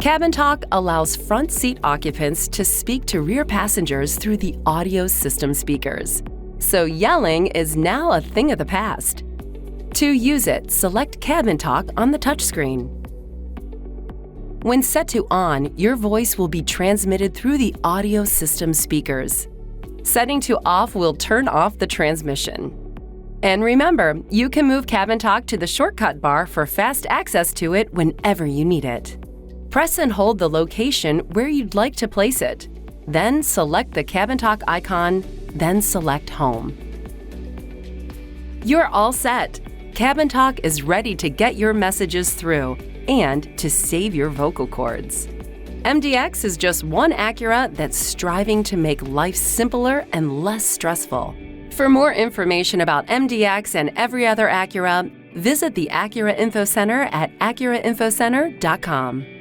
CabinTalk allows front seat occupants to speak to rear passengers through the audio system speakers. So yelling is now a thing of the past. To use it, select CabinTalk on the touchscreen. When set to on, your voice will be transmitted through the audio system speakers. Setting to off will turn off the transmission. And remember, you can move CabinTalk to the shortcut bar for fast access to it whenever you need it. Press and hold the location where you'd like to place it. Then select the CabinTalk icon, then select Home. You're all set. CabinTalk is ready to get your messages through and to save your vocal cords. MDX is just one Acura that's striving to make life simpler and less stressful. For more information about MDX and every other Acura, visit the Acura Info Center at acurainfocenter.com.